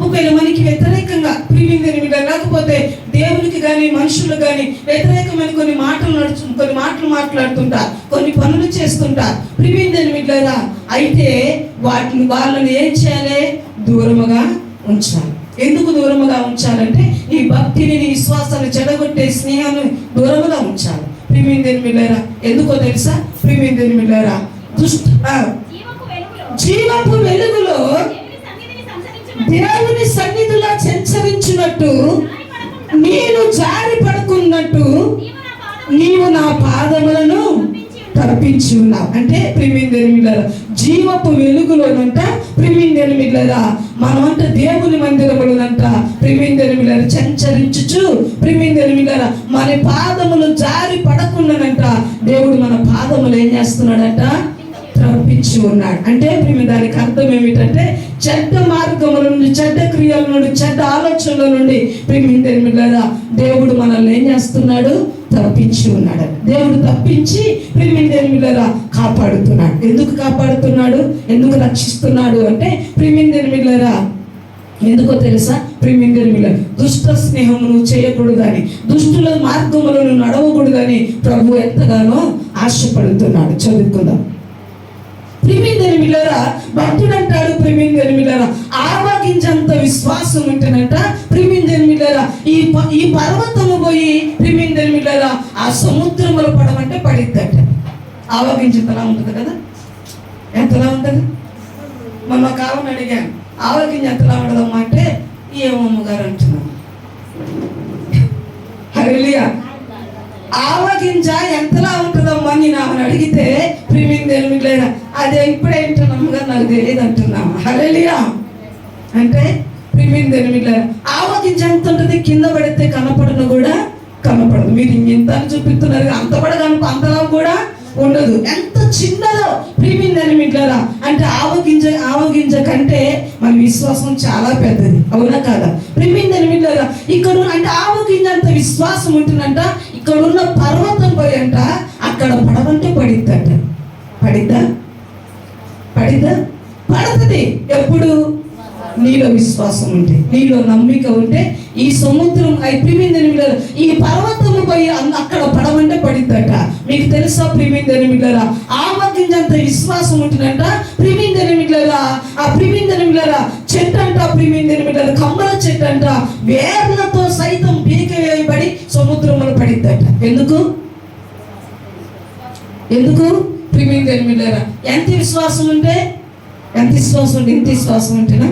ఒకవేళ మనకి వ్యతిరేకంగా ప్రియమైన లేకపోతే దేవునికి కానీ మనుషులకు కానీ వ్యతిరేకమైన కొన్ని మాటలు మాట్లాడుతుంటారు, కొన్ని పనులు చేస్తుంటారు ప్రియమైన మిత్రులారా. అయితే వాళ్ళని ఏం చేయాలి? దూరముగా ఉంచాలి. ఎందుకు దూరముగా ఉంచాలంటే నీ భక్తిని, నీ విశ్వాసాన్ని చెడగొట్టే స్నేహాన్ని దూరముగా ఉంచాలి. ప్రియమైన దేవుని బిడ్డలారా, ఎందుకో తెలుసా? ప్రియమైన దేవుని బిడ్డలారా, జీవపు వెలుగులో దేవుని సన్నిధిలో సంచరించినట్టు నేను జారి పడుకున్నట్టు నీవు నా పాదములను తప్పించి ఉన్నావు. అంటే ప్రియమైన దేవుని బిడ్డలారా, జీవపు వెలుగులోనంట ప్రియమైన దేవుని బిడ్డలారా, మనమంట దేవుని మందిరములోనంట ప్రియమైన దేవుని బిడ్డలారా సంచరించుచు ప్రియమైన దేవుని బిడ్డలారా మన పాదములు జారి పడకుండానంట దేవుడు మన పాదములు ఏం చేస్తున్నాడంట? తప్పించి ఉన్నాడు. అంటే దానికి అర్థం ఏమిటంటే చెడ్డ మార్గముల నుండి, చెడ్డ క్రియల నుండి, చెడ్డ ఆలోచనల నుండి ప్రియమైన దేవుని బిడ్డలారా దేవుడు మనల్ని ఏం చేస్తున్నాడు? తప్పించి ఉన్నాడు. దేవుడు తప్పించి ప్రియమైన దేవుని బిడ్డలారా కాపాడుతున్నాడు. ఎందుకు కాపాడుతున్నాడు? ఎందుకు రక్షిస్తున్నాడు అంటే ప్రియమైన దేవుని బిడ్డలారా ఎందుకో తెలుసా? ప్రియమైన దేవుని బిడ్డలారా దుష్ట స్నేహమును చేయకూడదని, దుష్టుల మార్గములను నడవకూడదని ప్రభు ఎంతగానో ఆశపడుతున్నాడు. చదువుకుందాం. ప్రియమైన దేవుని బిడ్డలారా భక్తుడు అంటాడు, ప్రియమైన దేవుని బిడ్డలారా ఆవగింజంత విశ్వాసం ఉంటేనంట ప్రియమైన దేవుని బిడ్డలారా ఈ పర్వతము పోయి ప్రియమైన దేవుని బిడ్డలారా ఆ సముద్రంలో పడమంటే పడిద్దట. ఆవగింజంతలా ఉంటుంది కదా, ఎంతలా ఉంటుంది? మొన్న ఒక ఆవును అడిగాను, ఆవగింజ ఎంతలా ఉండదమ్మా అంటే ఏమమ్మ గారు అంటున్నాను. హల్లెలూయా. ఆవగింజ ఎంతలా ఉంటుందమ్మా నేను ఆమెను అడిగితే ప్రియమైన దేవుని బిడ్డలారా అదే ఇప్పుడే వింటున్నాముగా నాకు తెలియదు అంటున్నాము. హల్లెలూయా. అంటే ప్రియమైన దేవుని బిడ్డలారా ఆవగింజ ఎంత ఉంటుంది? కింద పడితే కనపడను కూడా కనపడదు. మీరు ఇంత చూపిస్తున్నారు, అంత పడగను అంతలా కూడా ఉండదు. ఎంత చిన్నదో ప్రియమైన దేవుని బిడ్డలారా. అంటే ఆవగింజ కంటే మన విశ్వాసం చాలా పెద్దది, అవునా కాదా? ప్రియమైన దేవుని బిడ్డలారా ఇక్కడ అంటే ఆవగింజ అంత విశ్వాసం ఉంటుందంట. ఇక్కడ ఉన్న పర్వతం పోయి అంట అక్కడ పడవంటే పడిద్దట. పడిద్దా? పడుతుంది. ఎప్పుడు? నీలో విశ్వాసం ఉంటే, నీలో నమ్మిక ఉంటే ఈ సముద్రం ప్రియమైన దేవుని బిడ్డలారా ఈ పర్వతము పోయి అక్కడ పడవంటే పడిద్దట. మీకు తెలుసా ప్రియమైన దేవుని బిడ్డలారా ఆవగింజంత విశ్వాసం ఉంటుందంట. ప్రియమైన దేవుని బిడ్డలారా ఆ ప్రియమైన దేవుని బిడ్డలారా చెట్టు అంట, ప్రియమైన దేవుని బిడ్డలారా కమ్మల చెట్టు అంట వేర్లతో సైతం పీకివేయబడి సముద్రంలో పడిద్దట. ఎందుకు? ప్రియమైన దేవుని బిడ్డలారా ఎంత విశ్వాసం ఉంటే? ఎంత విశ్వాసం ఉంటేనా?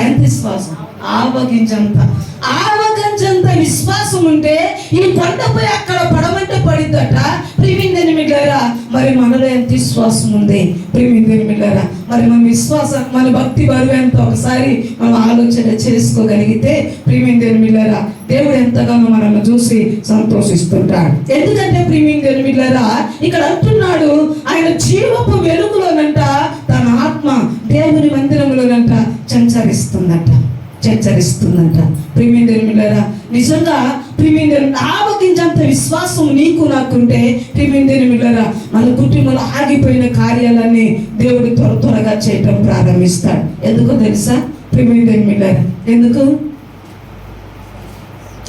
ఎంత విశ్వాసం? ఆవగింజంత విశ్వాసం ఉంటే ఈ కొండపై అక్కడ పడమంటే పడిద్దట. ప్రియమైన దేవుని బిడ్డలారా మరి మనలో ఎంత విశ్వాసం ఉంది? ప్రియమైన దేవుని బిడ్డలారా మరి మన విశ్వాసం, మన భక్తి బరువు ఎంత ఒకసారి మనం ఆలోచన చేసుకోగలిగితే ప్రియమైన దేవుని బిడ్డలారా దేవుడు ఎంతగానో మనల్ని చూసి సంతోషిస్తుంటాడు. ఎందుకంటే ప్రియమైన దేవుని బిడ్డలారా ఇక్కడ అంటున్నాడు ఆయన జీవపు వెలుగులోనంట తన ఆత్మ దేవుని మందిరంలోనంట సంచరిస్తుందంట. ప్రియమైన దేవుని బిడ్డలారా నిజంగా ప్రియమైన దేవుని ఆవగింజంత విశ్వాసం నీకు నాకుంటే ప్రియమైన దేవుని బిడ్డలారా మన కుటుంబంలో ఆగిపోయిన కార్యాలన్నీ దేవుడు త్వరగా చేయటం ప్రారంభిస్తాడు. ఎందుకో తెలుసా? ప్రియమైన దేవుని బిడ్డలారా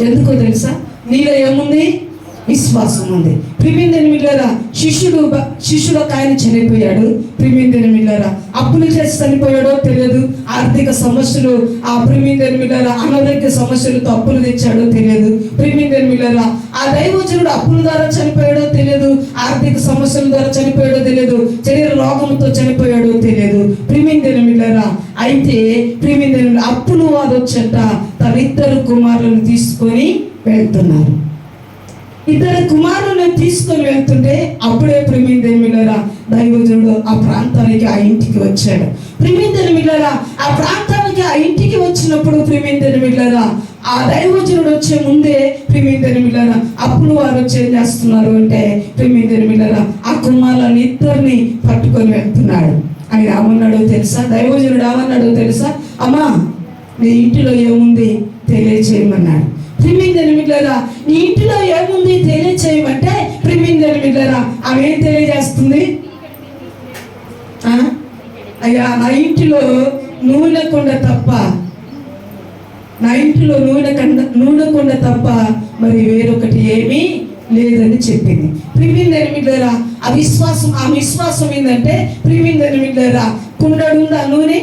ఎందుకో తెలుసా? నీలో ఏముంది? విశ్వాసం ఉంది. ప్రియమైన దేవుని బిడ్డలారా శిష్యుడు ఒక ఆయన చనిపోయాడు. ప్రియమైన దేవుని బిడ్డలారా అప్పులు చేసి చనిపోయాడో తెలియదు, ఆర్థిక సమస్యలు ఆ ప్రియమైన దేవుని బిడ్డలారా అనారోగ్య సమస్యలతో అప్పులు తెచ్చాడో తెలియదు. ప్రియమైన దేవుని బిడ్డలారా ఆ దైవజనుడు అప్పుల ద్వారా చనిపోయాడో తెలియదు, ఆర్థిక సమస్యల ద్వారా చనిపోయాడో తెలియదు, శరీర రోగంతో చనిపోయాడో తెలియదు. ప్రియమైన దేవుని బిడ్డలారా అయితే ప్రియమైన దేవుని అప్పులు వారు వచ్చంట తన 2 కుమారులను తీసుకొని వెళ్తున్నారు. 2 కుమారులను తీసుకొని వెళ్తుంటే అప్పుడే ప్రియమైన దేవుని బిడ్డలారా దైవజనుడు ఆ ప్రాంతానికి ఆ ఇంటికి వచ్చాడు. ప్రియమైన దేవుని బిడ్డలారా ఆ ప్రాంతానికి ఆ ఇంటికి వచ్చినప్పుడు ప్రియమైన దేవుని బిడ్డలారా ఆ దైవజనుడు వచ్చే ముందే ప్రియమైన దేవుని బిడ్డలారా అప్పులు వారు వచ్చి ఏం చేస్తున్నారు అంటే ప్రియమైన దేవుని బిడ్డలారా ఆ కుమారులను 2 పట్టుకొని వెళ్తున్నాడు. ఆయన ఏమన్నాడో తెలుసా? దైవజనుడు ఏమన్నాడో తెలుసా? అమ్మా నీ ఇంటిలో ఏముంది తెలియజేయమన్నాడు. ప్రియమైన దేవుని బిడ్డలారా నీ ఇంటిలో ఏముంది తెలియజేయమంటే ప్రియమైన దేవుని బిడ్డలారా ఆమె ఏం తెలియజేస్తుంది? అయ్యా నా ఇంటిలో నూనె కొండ తప్ప మరి వేరొకటి ఏమీ లేదని చెప్పింది. ప్రియమైన దేవుని బిడ్డలారా ఆ విశ్వాసం ఏంటంటే ప్రియమైన దేవుని బిడ్డలారా కుండడుందా నూనె?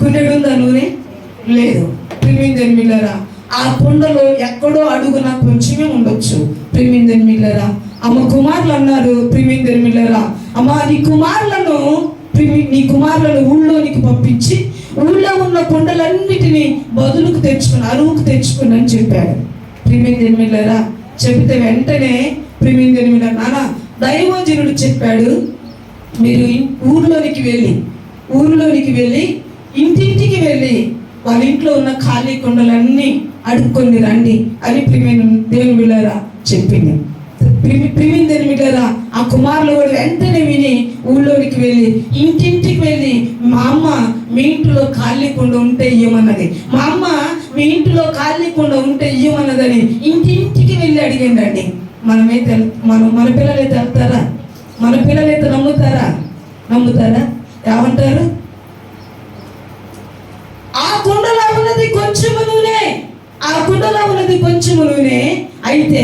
కుండెడుందా నూనె? లేదు. ప్రియమైన మిల్లరా, ఆ కుండలో ఎక్కడో అడుగున కొంచెమే ఉండొచ్చు. ప్రియమైన మిల్లరా, అమ్మ కుమారులు అన్నారు. ప్రియమైన మిల్లరా, అమ్మ నీ కుమారులను ఊళ్ళోనికి పంపించి ఊళ్ళో ఉన్న కుండలన్నిటినీ బదులుకు తెచ్చుకుని అరువుకు తెచ్చుకుని అని చెప్పాడు. ప్రియమైన మిల్లరా, చెబితే వెంటనే ప్రియమైన మిల్లరా, నాన్న దైవజనుడు చెప్పాడు, మీరు ఊర్లోనికి వెళ్ళి ఇంటింటికి వెళ్ళి వాళ్ళ ఇంట్లో ఉన్న ఖాళీ కుండలన్నీ అడుక్కొని రండి అని ప్రియమైన దేవుని బిడ్డలారా చెప్పింది. ప్రియమైన దేవుని బిడ్డలారా, ఆ కుమారులు కూడా వెంటనే విని ఊళ్ళోనికి వెళ్ళి ఇంటింటికి వెళ్ళి, మా అమ్మ మీ ఇంట్లో ఖాళీ కుండ ఉంటే ఇవ్వమన్నది, మా అమ్మ మీ ఇంట్లో ఖాళీ కుండ ఉంటే ఇవ్వమన్నదని ఇంటింటికి వెళ్ళి అడిగిండండి. మన పిల్లలైతే వెళ్తారా? మన పిల్లలైతే నమ్ముతారా? ఏమంటారు? ఆ కుండలో ఉన్నది కొంచెము నూనె, అయితే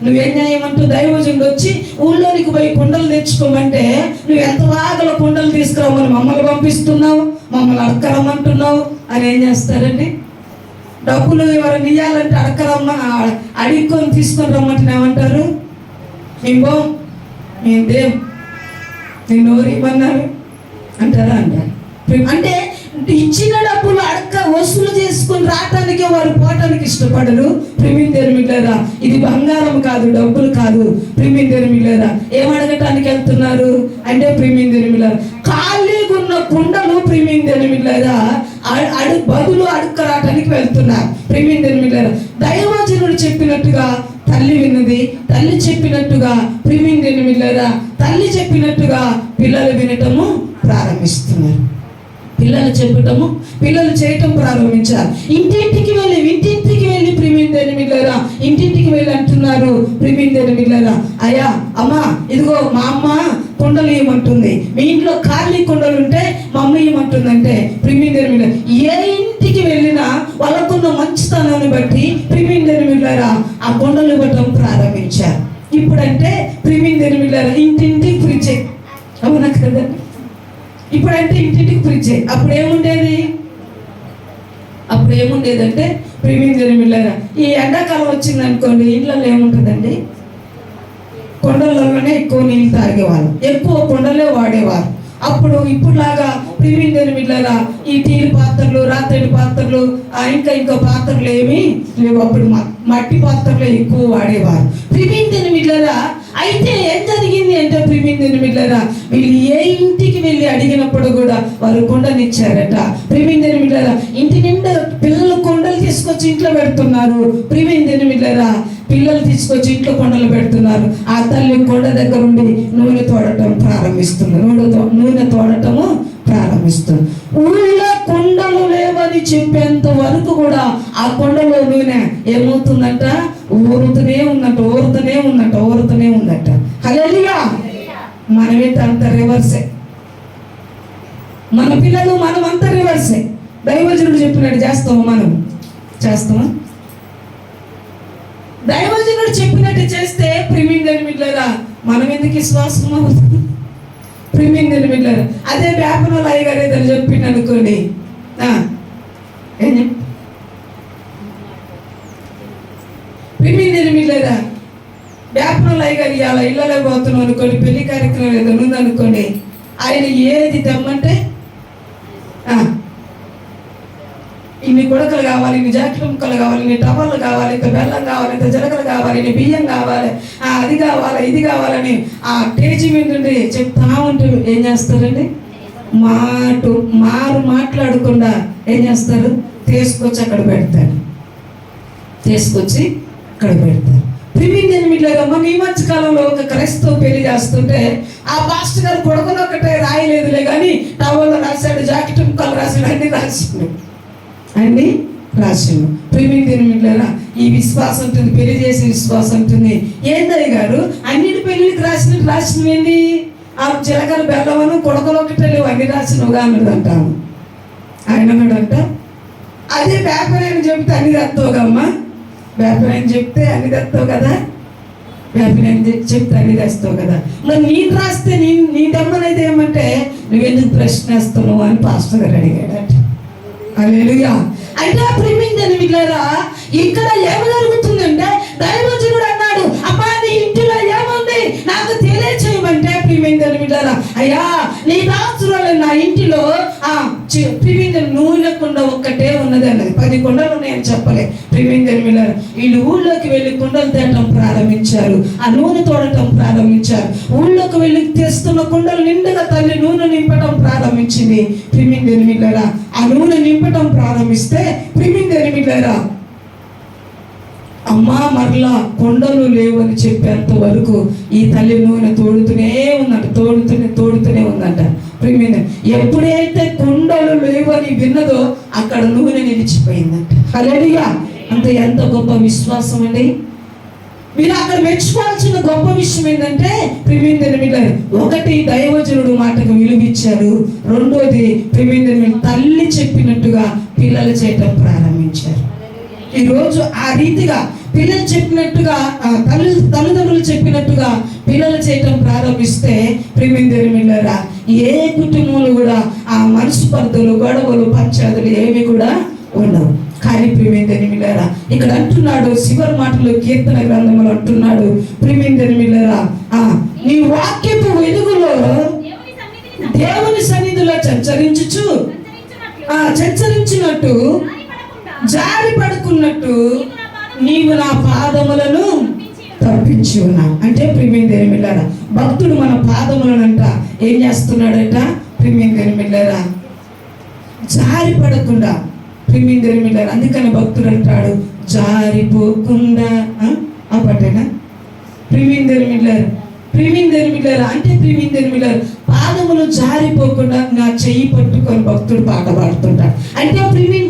నువ్వేం న్యాయమంటూ దైవజనుడు వచ్చి ఊళ్ళోనికి పోయి కుండలు తెచ్చుకోమంటే నువ్వు ఎంత బాగా కుండలు తీసుకురామని మమ్మల్ని పంపిస్తున్నావు, మమ్మల్ని అడక్కరమ్మంటున్నావు అని ఏం చేస్తారండి? డబ్బులు ఎవరైనా ఇవ్వాలంటే అడుక్కొని తీసుకొని రమ్మంటే ఏమంటారు? మేము నేను నోరిమన్నారు అంటారా? అంటే ఇచ్చిన డబ్బులు వసూలు చేసుకుని రావటానికి వారు పోవటానికి ఇష్టపడరు. ప్రియమైన మిల్లరా, ఇది బంగారం కాదు, డబ్బులు కాదు. ప్రియమైన మిల్లరా, ఏమడగటానికి వెళ్తున్నారు అంటే ప్రియమైన మిల్లరా, ఖాళీగా ఉన్న కుండలు ప్రియమైన మిల్లరా బదులు అడుక్కరాటానికి వెళ్తున్నారు. ప్రియమైన మిల్లరా, దైవజనుడు చెప్పినట్టుగా తల్లి విన్నది, తల్లి చెప్పినట్టుగా ప్రియమైన మిల్లరా, తల్లి చెప్పినట్టుగా పిల్లలు వినటము ప్రారంభిస్తున్నారు. పిల్లలు చేయటం ప్రారంభించారు. ఇంటింటికి వెళ్ళి ప్రియమైన మిల్లరా, ఇంటింటికి వెళ్ళి అంటున్నారు. ప్రియమైన మిల్లరా, అయ్యా అమ్మా ఇదిగో మా అమ్మ కుండలు ఇవ్వమంటుంది, మీ ఇంట్లో ఖాళీ కుండలు ఉంటే మా అమ్మ ఇవ్వమంటుందంటే ప్రియమైన మిల్లరా, ఏ ఇంటికి వెళ్ళినా వాళ్ళకున్న మంచితనాన్ని బట్టి ప్రియమైన మిల్లరా ఆ కుండలు ఇవ్వటం ప్రారంభించారు. ఇప్పుడంటే ప్రియమైన మిల్లరా ఇంటింటికి ఫ్రిడ్జ్, అవునా కదండి? ఇప్పుడంటే ఇంటింటికి ఫ్రిడ్జ్. అప్పుడు ఏముండేదంటే ప్రియమైన మిల్లరా, ఈ ఎండాకాలం వచ్చింది అనుకోండి, ఇళ్ళల్లో ఏముంటుందండి? కొండలలోనే ఎక్కువ నీళ్ళు తాగేవాళ్ళు, ఎక్కువ కొండలే వాడేవారు. అప్పుడు ఇప్పుడులాగా ప్రియమైన మిల్లరా ఈ టీలు పాత్రలు, రాత్రి పాత్రలు, ఇంకా పాత్రలు ఏమీ లేవు. అప్పుడు మట్టి పాత్రలు ఎక్కువ వాడేవారు. ప్రియమైన మిల్లరా, అయితే ఏం జరిగింది అంటే ప్రియమైన మిల్లరా, వీళ్ళు ఏ ఇంటికి వెళ్ళి అడిగినప్పుడు కూడా వారు కుండనిచ్చారట. ప్రియమైన మిల్లరా, ఇంటి నిండా పిల్లలు కుండలు తీసుకొచ్చి ఇంట్లో పెడుతున్నారు. ప్రియమైన మిల్లరా, పిల్లలు తీసుకొచ్చి ఇంట్లో కొండలు పెడుతున్నారు. ఆ తల్లి కొండ దగ్గర ఉండి నూనె తోడటము ప్రారంభిస్తుంది. ఊళ్ళో కొండలు లేవని చెప్పేంత వరకు కూడా ఆ కొండలో నూనె ఏమవుతుందంట? ఊరుతూనే ఉందంట. హల్లెలూయా. మనమైతే అంత రివర్సే, మన పిల్లలు మనమంతా రివర్సే. దైవజనుడు చెప్పినట్టు చేస్తామా? దైవజనుడు చెప్పినట్టు చేస్తే ప్రియమైన మిల్లరా మనం ఎందుకు విశ్వాసం అవుతుంది? ప్రియమైన మిల్లరా, అదే వేపనోళ్ళు అయ్యగారు ఏదని చెప్పింది అనుకోండి, ప్రియమైన మిల్లరా వేపనోళ్ళు అయ్యగారు ఇవాళ ఇళ్ళలో పోతున్నాం అనుకోండి, పెళ్లి కార్యక్రమం ఏదైనా ఉందనుకోండి, ఆయన ఏది తెమ్మంటే ఇన్ని కొడకలు కావాలి, ఇన్ని జాకెట్ ముక్కలు కావాలి, ఇన్ని టవర్లు కావాలి, ఇంత బెల్లం కావాలి, ఇంత జీలకర్ర కావాలి, ఇన్ని బియ్యం కావాలి, అది కావాలి ఇది కావాలని ఆ టేజీ మీద ఉండి చెప్తా ఉంటే ఏం చేస్తారండి? మాట్లాడకుండా ఏం చేస్తారు? తీసుకొచ్చి అక్కడ పెడతారు. ప్రియమైన మిల్లరా, మన ఈ మధ్య కాలంలో ఒక క్రైస్తవ పెళ్లి చేస్తుంటే ఆ పాస్టర్ గారు కొడుకులు ఒకటే రాయలేదులే కానీ టవల్లో రాశాడు, జాకెట్ ముక్కలు రాశాడు, అన్ని రాశాడు. ప్రియమైన మిల్లరా, ఈ విశ్వాసం ఉంటుంది, పెళ్లి చేసే విశ్వాసం ఉంటుంది. ఏందయ్య గారు అన్నిటి పెళ్లికి రాసినవేంది? ఆ జీలకర్ర బెల్లమను కొడుకులు ఒకటే లేవు, అన్ని రాసినవుగా అన్నదంటాము. ఆయన అన్నాడంట, అదే పేపర్ అని చెప్తే అన్ని తెస్తావుగా అమ్మా, పేపర్ అని చెప్తే అన్ని తెస్తావు కదా, పేపర్ అని చెప్తే అన్ని తెస్తావు కదా, మరి నేను రాస్తే నీ దమ్మనైతే ఏమంటే నువ్వెందుకు ప్రశ్న వేస్తున్నావు అని పాస్టర్ గారు అడిగాడట. హల్లెలూయా. అయితే ప్రియమైన వీళ్ళారా, ఇక్కడ ఏమి జరుగుతుందంటే దైవజనుడు అన్నాడు, అమ్మా నీ ఇంటిలో ఏముంది నాకు తెలియచేయమంటే ప్రియమైన వీళ్ళారా, అయ్యా నీ దాసురాలు నా ఇంటిలో ప్రియమైన నూనె కుండ ఒక్కటే ఉన్నది అన్నది. 10 కుండలు ఉన్నాయని చెప్పలే. ప్రియమైన వీళ్ళారా, వీళ్ళు ఊళ్ళోకి వెళ్ళి కుండలు తేటం ప్రారంభించారు, ఆ నూనె తోడటం ప్రారంభించారు. ఊళ్ళోకి వెళ్ళి తెస్తున్న కుండలు నిండుగా తల్లి నూనె నింపటం ప్రారంభించింది. ప్రియమైన వీళ్ళారా, ఆ నూనె నింపటం ప్రారంభిస్తే ప్రియమైన వీళ్ళారా, అమ్మా మరలా కొండలు లేవని చెప్పేంత వరకు ఈ తల్లి నూనె తోడుతూనే ఉందంట, తోడుతూనే ఉందంట. ప్రియమైన ఎప్పుడైతే కొండలు లేవని విన్నదో అక్కడ నూనె నిలిచిపోయిందంట. హల్లెలూయా. అంటే ఎంత గొప్ప విశ్వాసం అండి. మీరు అక్కడ మెచ్చుకోవాల్సిన గొప్ప విషయం ఏంటంటే ప్రియమైన ఒకటి దైవజనుడు మాటకు విలువిచ్చారు, రెండోది ప్రియమైన తల్లి చెప్పినట్టుగా పిల్లలు చేయటం ప్రారంభించారు. ఈరోజు ఆ రీతిగా పిల్లలు చెప్పినట్టుగా తల్లిదండ్రులు చెప్పినట్టుగా పిల్లలు చేయటం ప్రారంభిస్తే ప్రియమైన ఏ కుటుంబంలో కూడా ఆ మనస్పర్ధలు, గొడవలు, పంచాదులు ఏవి కూడా ఉండవు. కానీ ప్రియమైన ఇక్కడ అంటున్నాడు, చివరి మాటలు కీర్తన గ్రంథంలో అంటున్నాడు, ప్రియమైన నీ వాక్యపు వెలుగులో దేవుని సన్నిధిలో చంచరించినట్టు జారి పడుకున్నట్టు నీవు నా పాదములను తప్పించి ఉన్నావు. అంటే ప్రియమైన భక్తుడు మన పాదములనంట ఏం చేస్తున్నాడట ప్రియమైన జారి పడకుండా. ప్రియమైన అందుకని భక్తుడు అంటాడు జారిపోకుండా ఆ పట్టేనా ప్రియమైన అంటే ప్రియమైన పాదములు జారిపోకుండా నా చెయ్యి పట్టుకొని భక్తుడు పాట పాడుతుంటాడు. అంటే ప్రియమైన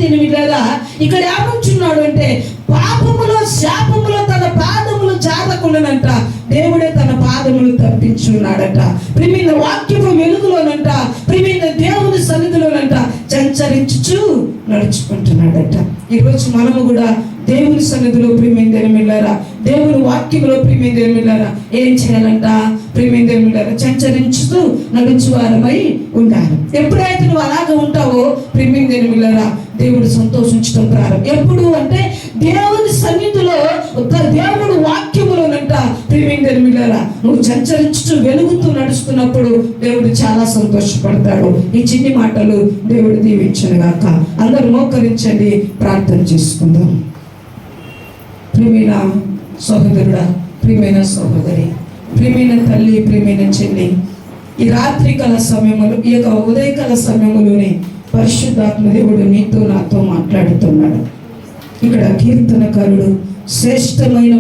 ఇక్కడ ఏమంటున్నాడు అంటే పాపములో శాపములో తన పాదములు జారకుండానంట దేవుడే తన పాదములు తప్పించున్నాడట. ప్రియమైన వాక్యము వెలుగులోనంట ప్రియమైన దేవుని సన్నిధిలోనంట సంచరించుచు నడుచుకుంటున్నాడట. ఈరోజు మనము కూడా దేవుని సన్నిధిలో ప్రియమైన దేవుని వాక్యంలో ప్రియమైన ఏం చేయాలంట ప్రియమైన సంచరించుతూ నడుచువారమై ఉండాలి. ఎప్పుడైతే నువ్వు అలాగే ఉంటావో ప్రియమైన దేవుడు సంతోషించడం ప్రారంభం. ఎప్పుడు అంటే దేవుని సన్నిధిలో దేవుడు వాక్యములోనంట ప్రియమైన నువ్వు సంచరించుతూ వెలుగుతూ నడుస్తున్నప్పుడు దేవుడు చాలా సంతోషపడతాడు. ఈ చిన్ని మాటలు దేవుడు దీవించును గాక. అందరూ మోకరించండి, ప్రార్థన చేసుకుందాం. ప్రియమైన సహోదరుడా, ప్రియమైన సహోదరి, ప్రియమైన తల్లి, ప్రియమైన చెల్లి, ఈ రాత్రికాల సమయములు, ఈ యొక్క ఉదయకాల సమయములోనే పరిశుద్ధాత్మ దేవుడు నీతో నాతో మాట్లాడుతున్నాడు. ఇక్కడ కీర్తనకారుడు శ్రేష్టమైన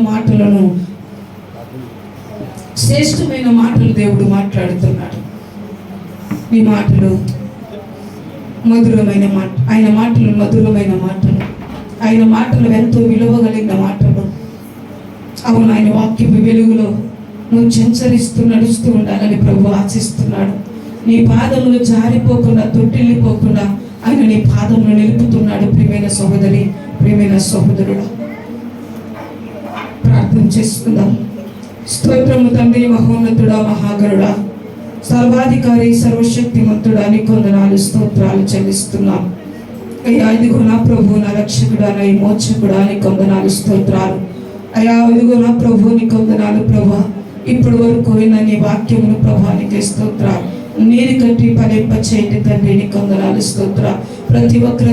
మాటలు దేవుడు మాట్లాడుతున్నాడు. ఈ మాటలు మధురమైన మాట, ఆయన మాటలు మధురమైన మాటలు, ఆయన మాటలు ఎంతో విలువ కలిగిన మాటలు. అవును, ఆయన వాక్యపు వెలుగులో నువ్వు సంచరిస్తూ నడుస్తూ ఉండాలని ప్రభు ఆశిస్తున్నాడు. నీ పాదములు జారిపోకుండా, తొట్టిల్లిపోకుండా ఆయన నీ పాదములు నిలుపుతున్నాడు. ప్రియమైన సహోదరి, ప్రియమైన సహోదరుడు, ప్రార్థన చేసుకుందాం. స్తోత్రము తండ్రి, మహోన్నతుడా, మహాగరుడా, సర్వాధికారి, సర్వశక్తిమంతుడా, నీ కొందనాలు స్తోత్రాలు చెల్లిస్తున్నాం. అయ్యా ఇదిగో నా ప్రభు, నా రక్షకుడా, నా మోక్షకుడా, నీ కొందనాలు స్తోత్రాలు. అయ్యా ఇదిగో నా ప్రభు, నీ కొందనాలు ప్రభా. ఇప్పుడు వరకు విన్న నీ వాక్యమును ప్రభానికి స్తోత్రాలు. నీరు కట్టి ఫలింపచేయండి తండ్రి, నీ కొందనాలు స్తోత్ర. ప్రతి ఒక్కరి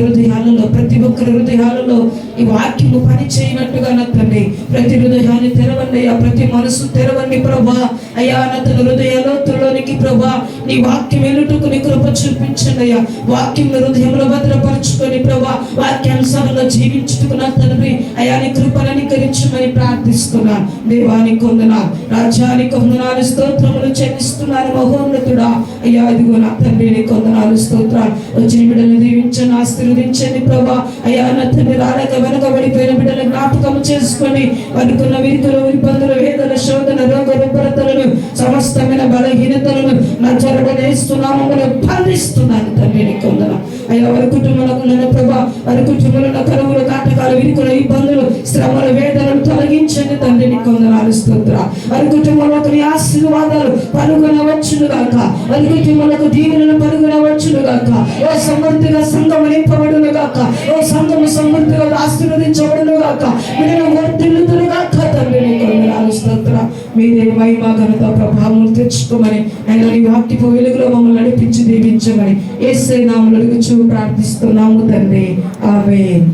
హృదయాలలో ఈ వాక్యము పని చేయనట్టుగా నా తండ్రి ప్రతి హృదయాన్ని తెరవండి అయ్యా, ప్రతి మనసు తెరవండి ప్రభా. అయ్యా నా తన హృదయ లోతుల్లోనికి ప్రభా నీ వాక్యం వెళ్ళుటకు నీ కృప చూపించండి అయ్యా. వాక్యం హృదయంలో భద్రపరచుకొని ప్రభా వాక్యానుసారంగా జీవించుటకు నా తండ్రి అయ్యా నీ కృపను అనుకరించమని ప్రార్థిస్తున్నా. దేవానికి వందనాలు, రాజ్యానికి వందనాలు, స్తోత్రములు చెల్లిస్తున్నాను మహోన్నతుడా. అయ్యా ఇదిగో నా తండ్రి నీ వందనాలు, స్తోత్రాలు. వచ్చిన బిడ్డలను దీవించండి, ఆశీర్వదించండి ప్రభా. అయ్యా నా తండ్రి రాలేక వెనకబడిపోయిన బిడ్డలను జ్ఞాపకం చేసుకొని వారికున్న విరుకులు, ఇబ్బందులు, వేదన, శోధన, రోగ రుగ్మతలను, సమస్తమైన బలహీనతలను నా జరగనేస్తున్నామని బంధిస్తున్నాను తండ్రి నీకు వందనాలు. అయ్యా వారి కుటుంబాలకు ప్రభా, వారి కుటుంబంలో కరువులు, కాటకాలు, విరుకులు, ఇబ్బందులు, శ్రమల, వేదనలు తొలగించండి తండ్రి. తండ్రి నీకు వందనాలు స్తోత్రం. వారి కుటుంబంలోకి నీ ఆశీర్వాదాలు పలుకునవచ్చును గాక, వారి కుటుంబంలోకి దీవెనలు పలుకునవచ్చును గాక. ఓ సమృద్ధిగా సంఘం నింపబడును గాక, ఓ సంఘము సమృద్ధిగా ఆశీర్వదించబడును గాక, మీరు వర్ధిల్లుదురు గాక. తండ్రి నీకు వందనాలు స్తోత్రం. మీరే మహిమ ఘనత ప్రభావం తెచ్చుకోమని ఆయన నీ వాక్యపు వెలుగులో మమ్మల్ని నడిపించి దీవించమని యేసయ్య నామములో అడుగుచూ ప్రార్థిస్తున్నాము తండ్రి. ఆమేన్.